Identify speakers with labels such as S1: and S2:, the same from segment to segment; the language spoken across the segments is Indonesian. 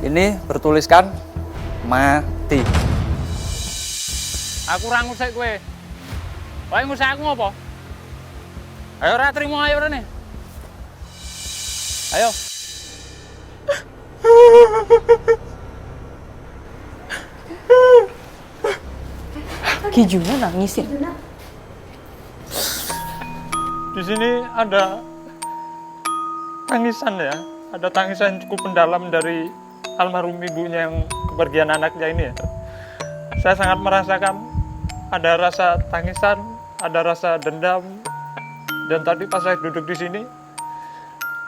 S1: Ini bertuliskan mati.
S2: Aku ora ngusik kowe. Kowe ngusik aku ngopo? Ayo ora trimo ayo rene. Ayo.
S3: Ki Juna nangisin.
S2: Di sini ada tangisan ya. Ada tangisan cukup mendalam dari almarhum ibunya yang kepergian anaknya ini ya. Saya sangat merasakan ada rasa tangisan, ada rasa dendam. Dan tadi pas saya duduk di sini,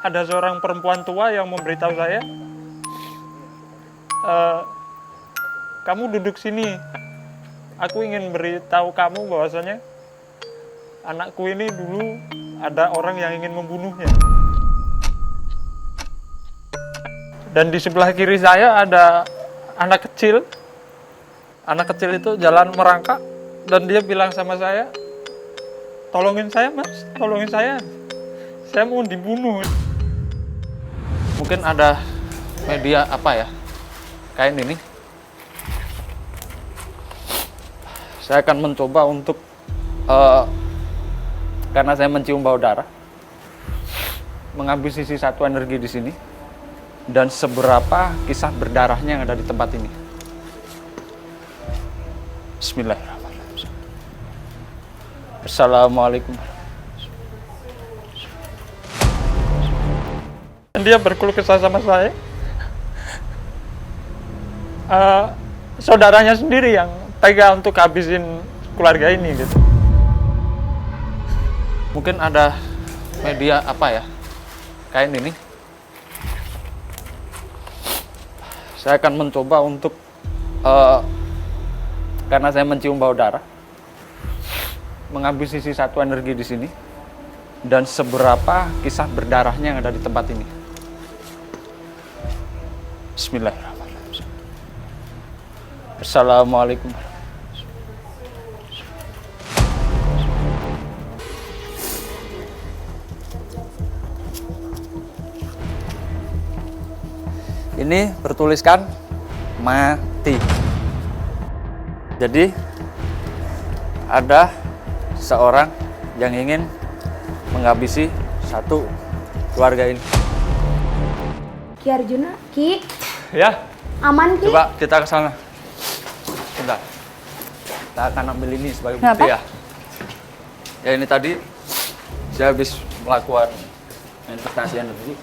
S2: ada seorang perempuan tua yang memberitahu saya, kamu duduk sini. Aku ingin beritahu kamu bahwasanya anakku ini dulu ada orang yang ingin membunuhnya. Dan di sebelah kiri saya ada anak kecil. Anak kecil itu jalan merangkak dan dia bilang sama saya, tolongin saya mas, tolongin saya mau dibunuh. Mungkin ada media apa ya, kain ini. Saya akan mencoba untuk, karena saya mencium bau darah, mengambil sisi satu energi di sini, dan seberapa kisah berdarahnya yang ada di tempat ini. Bismillahirrahmanirrahim. Assalamualaikum. Dia berkeluh kesah sama saya. Saudaranya sendiri yang tega untuk habisin keluarga ini gitu. Mungkin ada media apa ya, kain ini. Saya akan mencoba untuk, karena saya mencium bau darah, mengambil sisi satu energi di sini, dan seberapa kisah berdarahnya yang ada di tempat ini. Bismillahirrahmanirrahim. Assalamualaikum.
S1: Ini bertuliskan mati. Jadi ada seorang yang ingin menghabisi satu keluarga ini.
S4: Ki Arjuna, Ki,
S2: Ya,
S4: aman Ki?
S1: Coba kita ke sana. Bentar. Kita akan ambil ini sebagai
S3: Kenapa?
S1: bukti ya. Ya ini tadi saya habis melakukan investasi energi.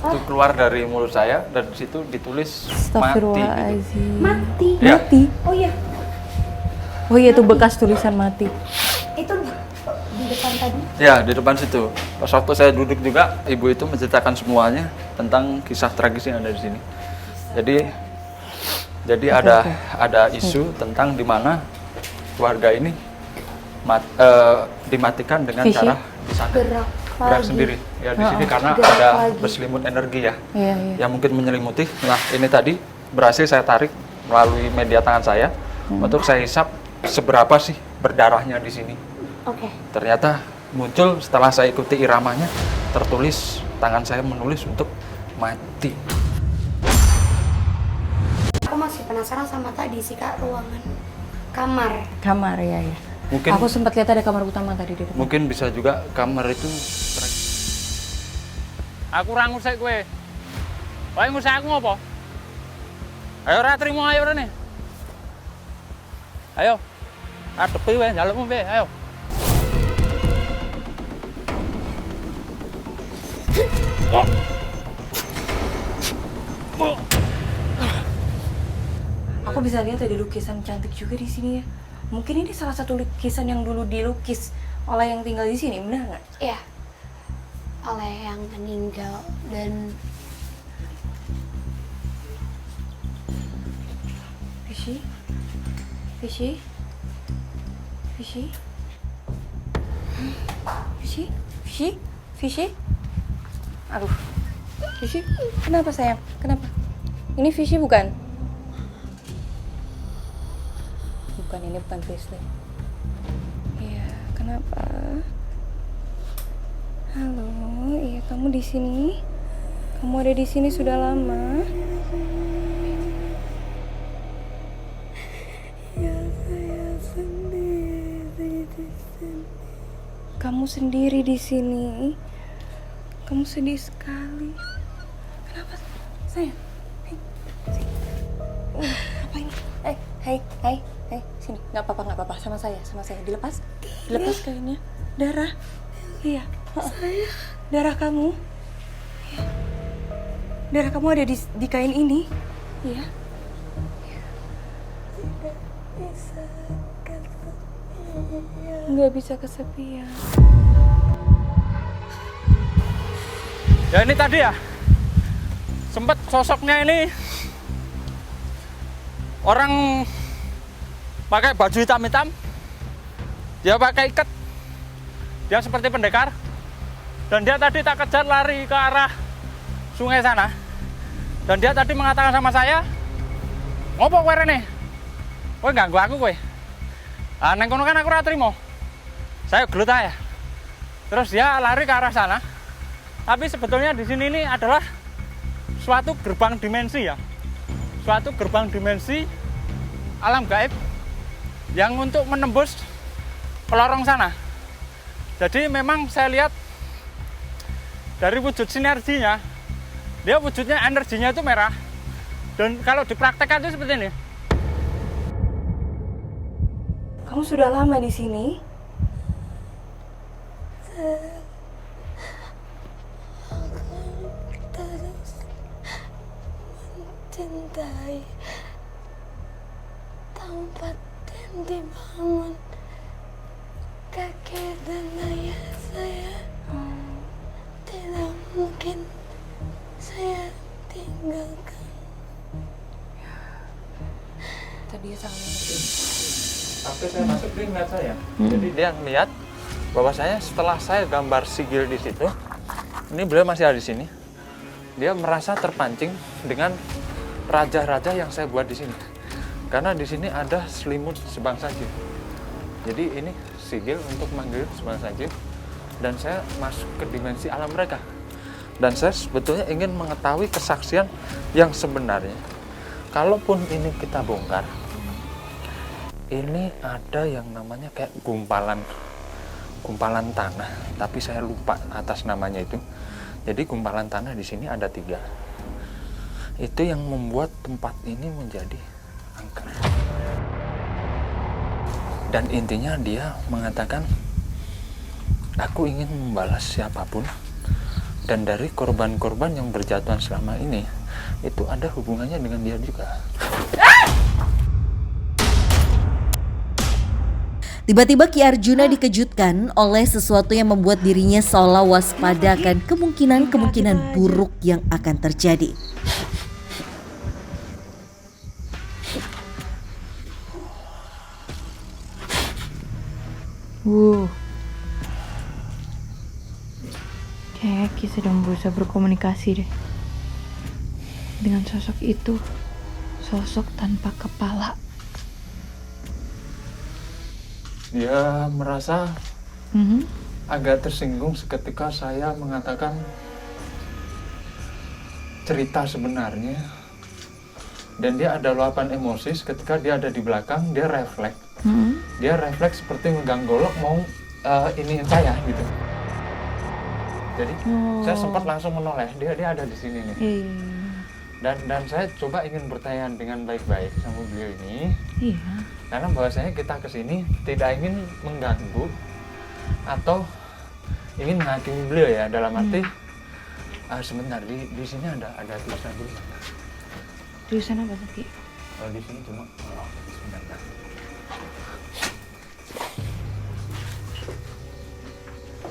S1: Itu keluar dari mulut saya dan di situ ditulis mati. Gitu.
S3: Astagfirullahaladzim.
S4: Mati.
S1: Ya.
S3: Mati.
S4: Oh iya,
S3: Oh iya itu bekas tulisan mati.
S4: itu di depan tadi.
S1: Ya, di depan situ. Pas waktu saya duduk juga, ibu itu menceritakan semuanya tentang kisah tragis yang ada di sini. Jadi ada isu tentang di mana keluarga ini dimatikan dengan
S3: Visi?
S1: cara disantet. Gerak sendiri. Ya di sini karena
S4: Gerak
S1: ada
S4: lagi.
S1: berselimut energi ya.
S3: Iya, iya.
S1: Yang mungkin menyelimuti. Nah, ini tadi berhasil saya tarik melalui media tangan saya untuk saya hisap seberapa sih berdarahnya di sini.
S4: Oke.
S1: Ternyata muncul setelah saya ikuti iramanya, tertulis, tangan saya menulis untuk mati.
S4: Aku masih penasaran sama tadi sih Kak, ruangan kamar.
S3: Kamar ya ya.
S1: Mungkin
S3: Aku sempat lihat ada kamar utama tadi di depan.
S1: mungkin bisa juga kamar itu
S2: aku ora ngusik kowe. Kowe ngusik aku ngopo? Ayo ora trimo ayo rene. Ayo. Adepi wae njalukmu wae, ayo.
S3: Aku bisa lihat ada lukisan cantik juga di sini ya. Mungkin ini salah satu lukisan yang dulu dilukis oleh yang tinggal di sini, benar nggak?
S4: Iya. Oleh yang meninggal dan
S3: Fishy? Fishy? Fishy? Fishy? Fishy? Fishy? Aduh. Fishy? Kenapa sayang? Kenapa? Ini Fishy bukan? Bukan, ini bukan facelift. Iya, kenapa? Halo, iya kamu di sini? Kamu ada di sini sudah lama? kamu sendiri di sini. Kamu sedih sekali. Kenapa, sayang? Ngapain? Hai, sini. Nggak apa-apa, sama saya. Dilepas kainnya. Darah. Iya. Saya. Darah kamu. Iya. Darah kamu ada di kain ini. Iya. Nggak bisa kesepian.
S2: Ya ini tadi ya, sempet sosoknya ini orang pakai baju hitam-hitam, dia pakai ikat, dia seperti pendekar, dan dia tadi tak kejar lari ke arah sungai sana, dan dia tadi mengatakan sama saya, ngopo kowe rene, kowe ganggu aku kowe, neng kono kan aku ora trimo, saya gelut aja, terus dia lari ke arah sana. Tapi sebetulnya di sini ini adalah suatu gerbang dimensi ya. Suatu gerbang dimensi alam gaib yang untuk menembus ke lorong sana. Jadi memang saya lihat dari wujud sinerginya, dia wujudnya energinya itu merah. Dan kalau dipraktekkan itu seperti ini.
S3: Kamu sudah lama di sini?
S4: Mencintai tempat yang dibangun kakek dan ayah saya. Tidak mungkin saya tinggalkan.
S3: Tadi sangat mengerti.
S2: Tapi saya masuk dia ngeliat saya. Jadi dia ngeliat bahwa setelah saya gambar sigil di situ, ini beliau masih ada di sini. Dia merasa terpancing dengan raja-raja yang saya buat di sini. Karena di sini ada selimut sebangsa jin. Jadi ini sigil untuk manggil sebangsa jin. Dan saya masuk ke dimensi alam mereka. Dan saya sebetulnya ingin mengetahui kesaksian yang sebenarnya. Kalaupun ini kita bongkar, ini ada yang namanya kayak gumpalan tanah. Tapi saya lupa atas namanya itu. Jadi gumpalan tanah di sini ada 3. Itu yang membuat tempat ini menjadi angker. Dan intinya dia mengatakan, aku ingin membalas siapapun. Dan dari korban-korban yang berjatuhan selama ini, itu ada hubungannya dengan dia juga.
S5: Tiba-tiba Ki Arjuna dikejutkan oleh sesuatu yang membuat dirinya seolah waspada akan kemungkinan buruk yang akan terjadi.
S3: Kayak Ki sedang berusaha berkomunikasi deh dengan sosok itu, sosok tanpa kepala.
S2: Dia merasa agak tersinggung seketika saya mengatakan cerita sebenarnya. Dan dia ada luapan emosi ketika dia ada di belakang, dia refleks. Dia refleks seperti megang golok mau ini saya gitu. Jadi saya sempat langsung menoleh, dia ada di sini nih. Dan saya coba ingin bertanya dengan baik-baik sama beliau ini.
S3: Iya.
S2: Karena bahwasanya kita kesini tidak ingin mengganggu atau ingin menghakimi beliau ya, dalam arti sebentar di sini ada tulisan dulu.
S3: Tulisan apa tadi?
S2: Kalau di sini cuma sebentar.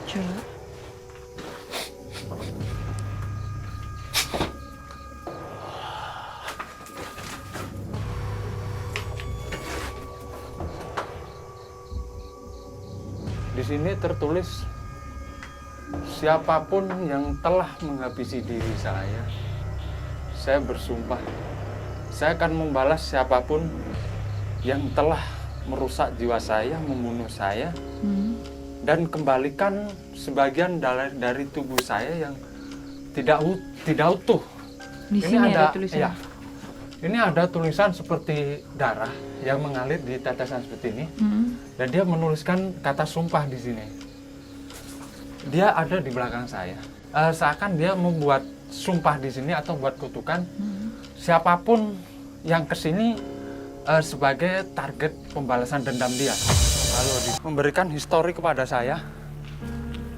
S3: Coba.
S2: Di sini tertulis, siapapun yang telah menghabisi diri saya bersumpah, saya akan membalas siapapun yang telah merusak jiwa saya, membunuh saya, dan kembalikan sebagian dari tubuh saya yang tidak utuh.
S3: Di sini ada tulisan.
S2: Ya, ini ada tulisan seperti darah yang mengalir di tetesan seperti ini. Dan dia menuliskan kata sumpah di sini. dia ada di belakang saya. Seakan dia membuat sumpah di sini atau buat kutukan siapapun yang kesini sebagai target pembalasan dendam dia. Lalu memberikan histori kepada saya.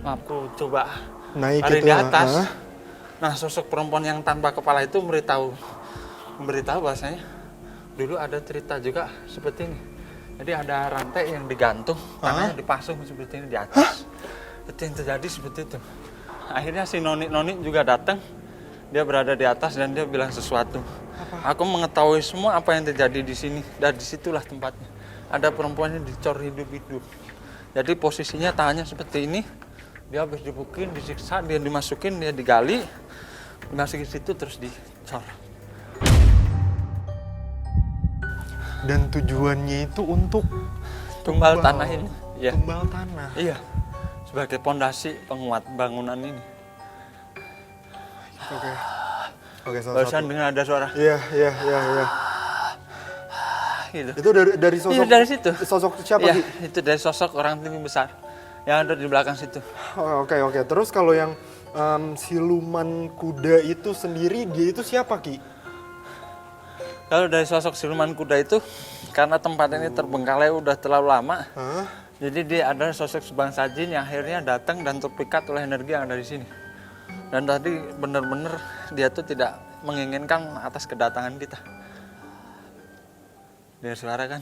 S2: Aku coba
S6: Naik
S2: ada
S6: itu,
S2: di atas. Nah, sosok perempuan yang tanpa kepala itu memberitahu bahasanya dulu ada cerita juga seperti ini. Jadi ada rantai yang digantung, tangannya dipasung seperti ini di atas. Itu yang terjadi seperti itu. Akhirnya si noni juga datang. Dia berada di atas dan dia bilang sesuatu. Aku mengetahui semua apa yang terjadi di sini. Dan disitulah tempatnya. Ada perempuan yang dicor hidup-hidup. Jadi posisinya tangannya seperti ini. Dia habis dipukulin, disiksa, dia dimasukin, dia digali. Dimasukin situ terus dicor.
S6: Dan tujuannya itu untuk
S2: Tumbal tanah ini. Ya.
S6: tumbal tanah.
S2: Iya. Sebagai pondasi penguat bangunan ini.
S6: Oke, salah
S2: Barusan
S6: satu.
S2: dengar ada suara.
S6: Iya.
S2: Gitu.
S6: Itu dari sosok.
S2: Iya, dari situ.
S6: Sosok siapa
S2: Iya,
S6: Ki?
S2: itu dari sosok orang tinggi besar yang ada di belakang situ.
S6: Oh, oke. Terus kalau yang siluman kuda itu sendiri, dia itu siapa Ki?
S2: Kalau dari sosok siluman kuda itu, karena tempat ini terbengkalai udah terlalu lama,
S6: Hah?
S2: jadi dia adalah sosok sebangsa jin yang akhirnya datang dan terpikat oleh energi yang ada di sini. Dan tadi benar-benar dia tuh tidak menginginkan atas kedatangan kita. Dengar suara kan?